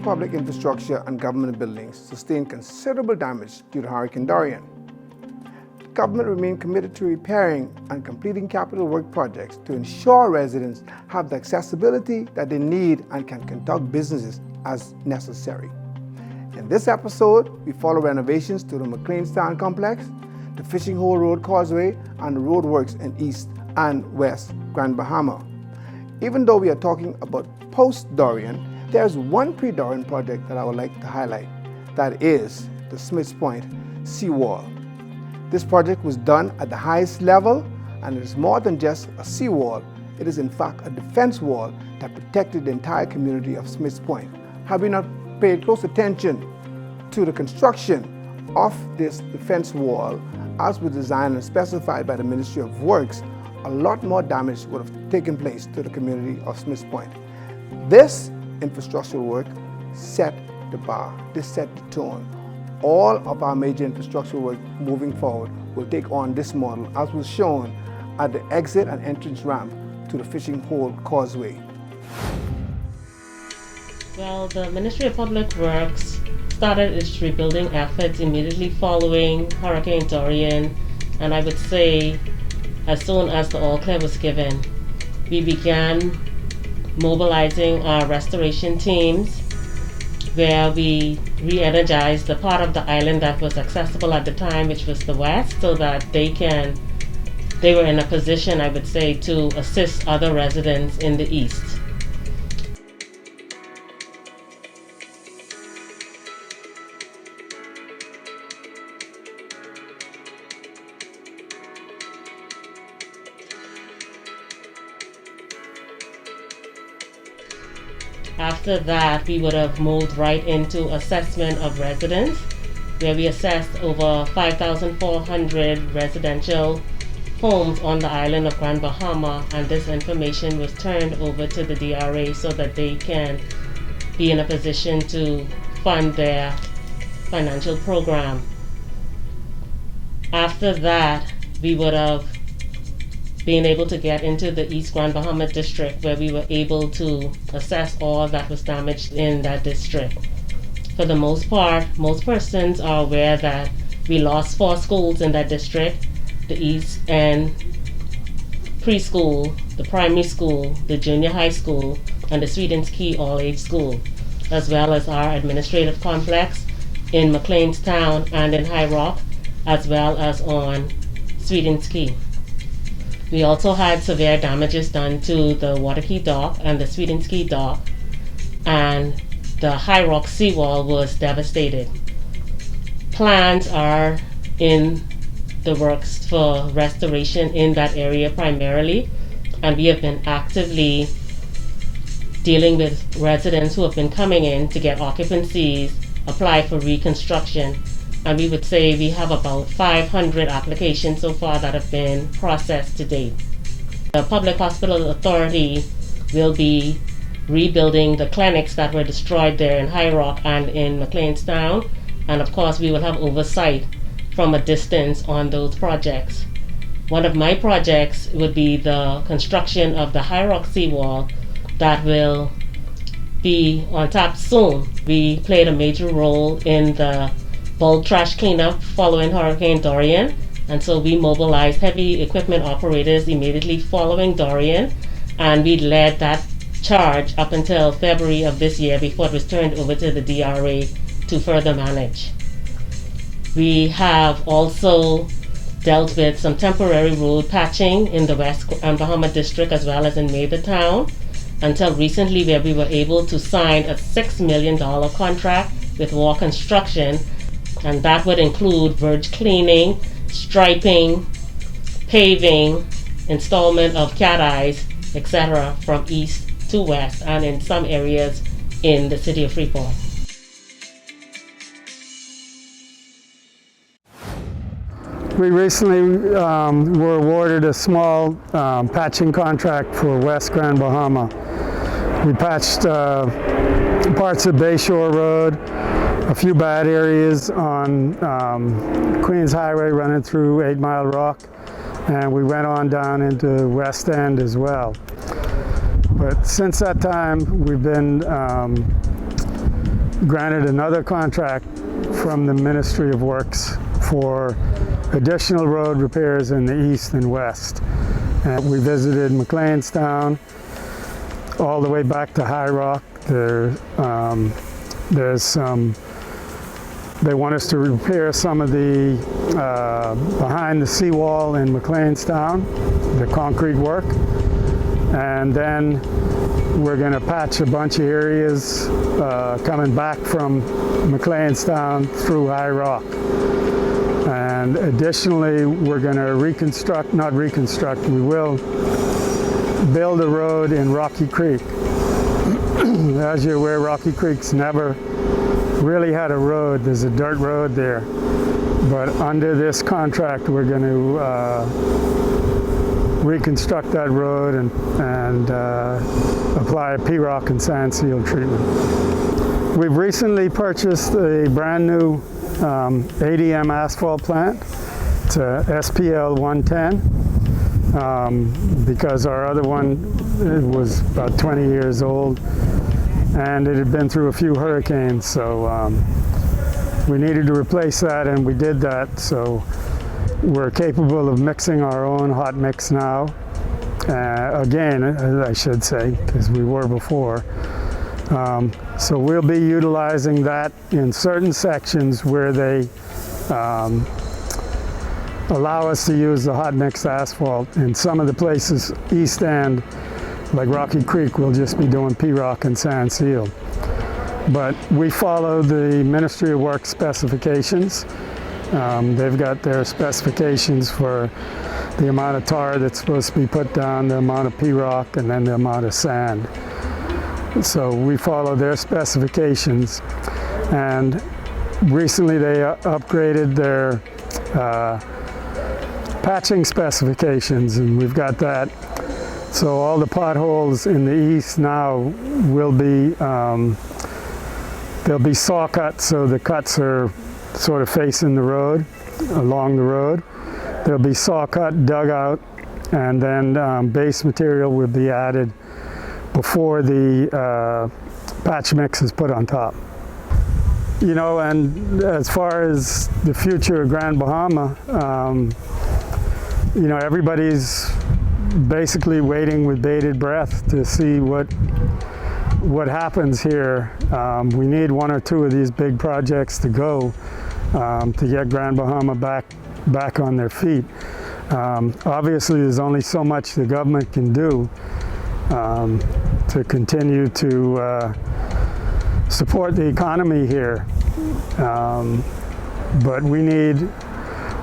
public infrastructure and government buildings sustained considerable damage due to Hurricane Dorian. The government remained committed to repairing and completing capital work projects to ensure residents have the accessibility that they need and can conduct businesses as necessary. In this episode, we follow renovations to the McLean complex, the Fishing Hole Road Causeway, and the roadworks in East and West Grand Bahama. Even though we are talking about post-Dorian, there's one pre-Dorian project that I would like to highlight. That is the Smiths Point seawall. This project was done at the highest level, and it is more than just a seawall. It is in fact a defense wall that protected the entire community of Smiths Point. Had we not paid close attention to the construction of this defense wall, as was designed and specified by the Ministry of Works, a lot more damage would have taken place to the community of Smiths Point. This infrastructural work set the bar, this set the tone. All of our major infrastructural work moving forward will take on this model, as was shown at the exit and entrance ramp to the Fishing Hole Causeway. Well, the Ministry of Public Works started its rebuilding efforts immediately following Hurricane Dorian, and I would say as soon as the all clear was given, we began mobilizing our restoration teams, where we re-energized the part of the island that was accessible at the time, which was the west, so that they were in a position, I would say, to assist other residents in the east. After that, we would have moved right into assessment of residents, where we assessed over 5,400 residential homes on the island of Grand Bahama, and this information was turned over to the DRA so that they can be in a position to fund their financial program. After that, we would have being able to get into the East Grand Bahama district, where we were able to assess all that was damaged in that district. For the most part, most persons are aware that we lost 4 schools in that district: the East End preschool, the primary school, the junior high school, and the Sweetens Key all-age school, as well as our administrative complex in McLean's Town and in High Rock, as well as on Sweetens Key. We also had severe damages done to the Waterkey Dock and the Sweetens Key Dock, and the High Rock seawall was devastated. Plans are in the works for restoration in that area primarily, and we have been actively dealing with residents who have been coming in to get occupancies, apply for reconstruction, and we would say we have about 500 applications so far that have been processed to date. The Public Hospital Authority will be rebuilding the clinics that were destroyed there in High Rock and in McLean's Town, and of course we will have oversight from a distance on those projects. One of my projects would be the construction of the High Rock seawall that will be on tap soon. We played a major role in the bulk trash cleanup following Hurricane Dorian, and so we mobilized heavy equipment operators immediately following Dorian, and we led that charge up until February of this year before it was turned over to the DRA to further manage. We have also dealt with some temporary road patching in the West Bahama district as well as in Mather Town, until recently, where we were able to sign a $6 million contract with War Construction, and that would include verge cleaning, striping, paving, installment of cat eyes, etc. from east to west, and in some areas in the city of Freeport. We recently were awarded a small patching contract for West Grand Bahama. We patched parts of Bayshore Road, a few bad areas on Queens Highway running through 8 Mile Rock, and we went on down into West End as well. But since that time, we've been granted another contract from the Ministry of Works for additional road repairs in the east and west. And we visited McLeanstown all the way back to High Rock. There's some, they want us to repair some of the behind the seawall in McLeanstown, the concrete work. And then we're going to patch a bunch of areas coming back from McLeanstown through High Rock. And additionally, we're going to we will build a road in Rocky Creek. As you're aware, Rocky Creek's never really had a road. There's a dirt road there. But under this contract, we're going to reconstruct that road and apply a P-rock and sand seal treatment. We've recently purchased a brand new ADM asphalt plant. It's a SPL 110 because our other one was about 20 years old and it had been through a few hurricanes, so we needed to replace that, and we did that. So we're capable of mixing our own hot mix now. Again, I should say, because we were before. So we'll be utilizing that in certain sections where they allow us to use the hot mix asphalt. In some of the places, east end, like Rocky Creek, we'll just be doing P-rock and sand seal. But we follow the Ministry of Works specifications. They've got their specifications for the amount of tar that's supposed to be put down, the amount of P-rock, and then the amount of sand. So we follow their specifications. And recently they upgraded their patching specifications, and we've got that. So all the potholes in the east now will be, they'll be saw cut, so the cuts are sort of facing the road, along the road. They'll be saw cut, dug out, and then base material will be added before the patch mix is put on top. You know, and as far as the future of Grand Bahama, you know, everybody's basically waiting with bated breath to see what happens here. We need one or two of these big projects to go to get Grand Bahama back on their feet. Obviously, there's only so much the government can do to continue to support the economy here. But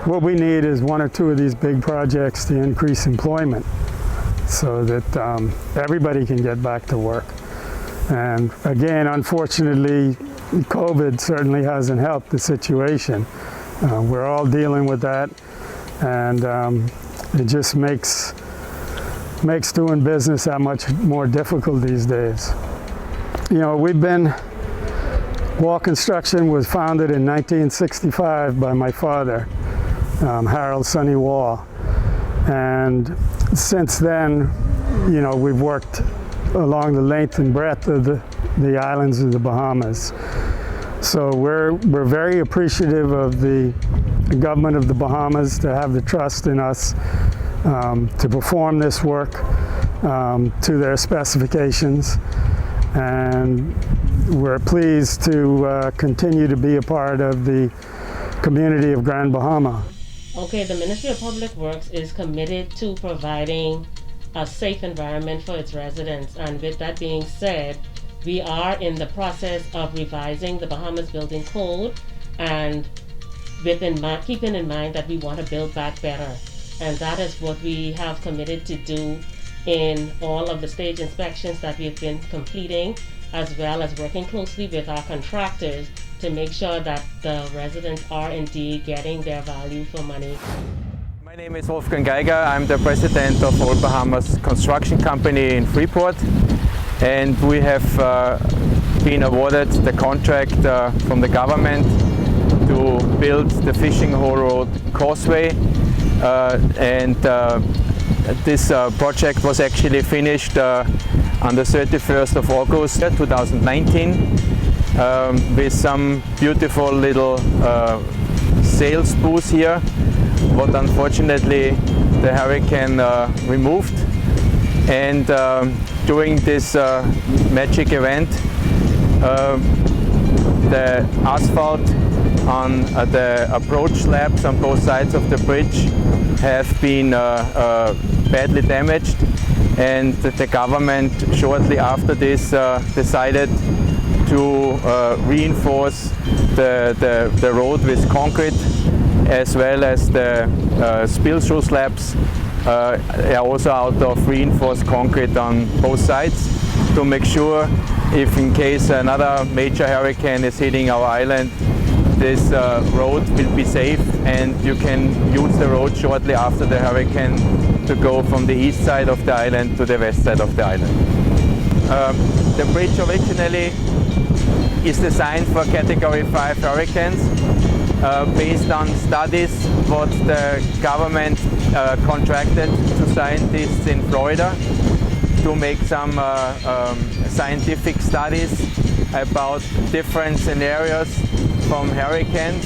what we need is one or two of these big projects to increase employment so that everybody can get back to work. And again, unfortunately, COVID certainly hasn't helped the situation. We're all dealing with that, and it just makes doing business that much more difficult these days. You know, Wall Construction was founded in 1965 by my father, Harold Sonny Wall. And since then, you know, we've worked along the length and breadth of the islands of the Bahamas. So we're very appreciative of the government of the Bahamas to have the trust in us to perform this work to their specifications. And we're pleased to continue to be a part of the community of Grand Bahama. Okay, the Ministry of Public Works is committed to providing a safe environment for its residents. And with that being said, we are in the process of revising the Bahamas Building Code, and keeping in mind that we want to build back better. And that is what we have committed to do in all of the stage inspections that we've been completing, as well as working closely with our contractors to make sure that the residents are indeed getting their value for money. My name is Wolfgang Geiger. I'm the president of All Bahamas Construction Company in Freeport, and we have been awarded the contract from the government to build the Fishing Hole Road Causeway, and this project was actually finished on the 31st of August 2019, with some beautiful little sails booths here, what unfortunately the hurricane removed. And during this magic event, the asphalt on the approach slabs on both sides of the bridge have been badly damaged, and the government shortly after this decided to reinforce the road with concrete, as well as the spill-through slabs are also out of reinforced concrete on both sides, to make sure if in case another major hurricane is hitting our island, this road will be safe and you can use the road shortly after the hurricane to go from the east side of the island to the west side of the island. The bridge originally is designed for Category 5 hurricanes based on studies what the government contracted to scientists in Florida to make some scientific studies about different scenarios from hurricanes.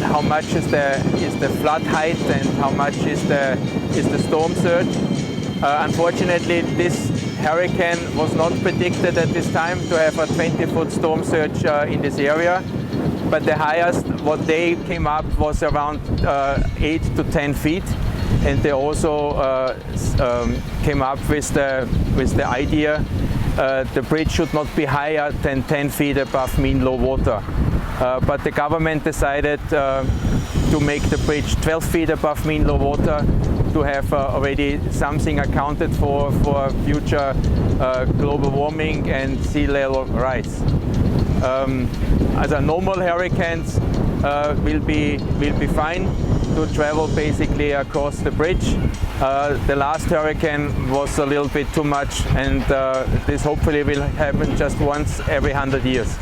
How much is the flood height and how much is the storm surge. Unfortunately, this hurricane was not predicted at this time to have a 20-foot storm surge in this area, but the highest what they came up was around 8 to 10 feet, and they also came up with the idea the bridge should not be higher than 10 feet above mean low water. But the government decided to make the bridge 12 feet above mean low water to have already something accounted for future global warming and sea level rise. As a normal hurricanes will be fine to travel basically across the bridge. The last hurricane was a little bit too much, and this hopefully will happen just once every 100 years.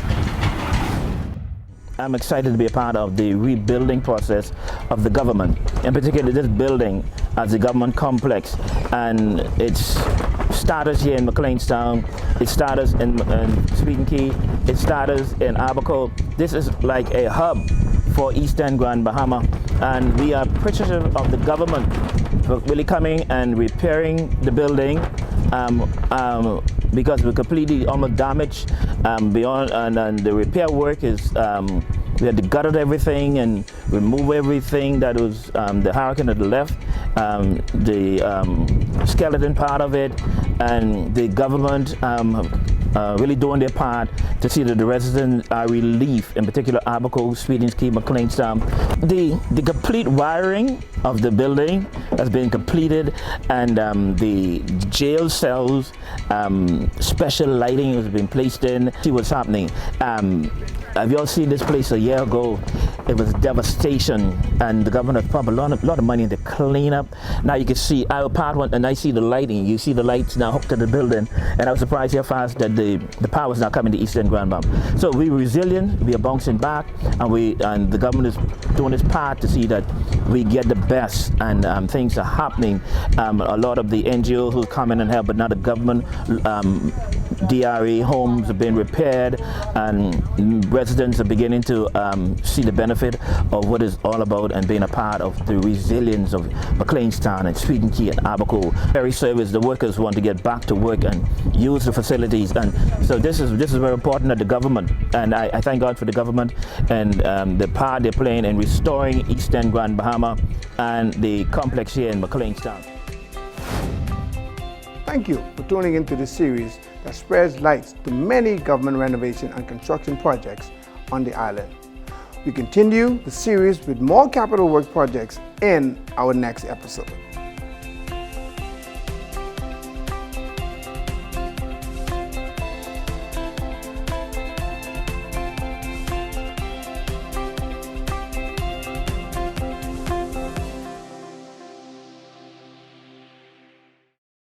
I'm excited to be a part of the rebuilding process of the government, in particular this building as a government complex, and its status here in McLeanstown, its status in Sweeten Key, its status in Abaco. This is like a hub for Eastern Grand Bahama, and we are appreciative of the government for really coming and repairing the building because we're completely almost damaged beyond, and the repair work is we had to gut out everything and remove everything that was the hurricane had left, the skeleton part of it, and the government really doing their part to see that the residents are relief, in particular Abaco, Sweeten Key, McLeanstown. The complete wiring of the building has been completed, and the jail cells, special lighting has been placed in. See what's happening. Have you all seen this place a year ago? It was devastation, and the government pumped a lot of money into clean up. Now you can see our part one, and I see the lighting. You see the lights now hooked to the building, and I was surprised how fast that the power is now coming to Eastern Grand Bahama. So we're resilient, we are bouncing back, and the government is doing its part to see that we get the best, and things are happening. A lot of the NGOs who come in and help, but now the government, DRE homes have been repaired, and residents are beginning to see the benefit of what it's all about and being a part of the resilience of McLeanstown and Sweeten Key and Abaco. Ferry service, the workers want to get back to work and use the facilities, and so this is very important that the government, and I thank God for the government and the part they're playing in restoring Eastern Grand Bahama and the complex here in McLeanstown. Thank you for tuning into this series that spreads light to many government renovation and construction projects on the island. We continue the series with more capital work projects in our next episode.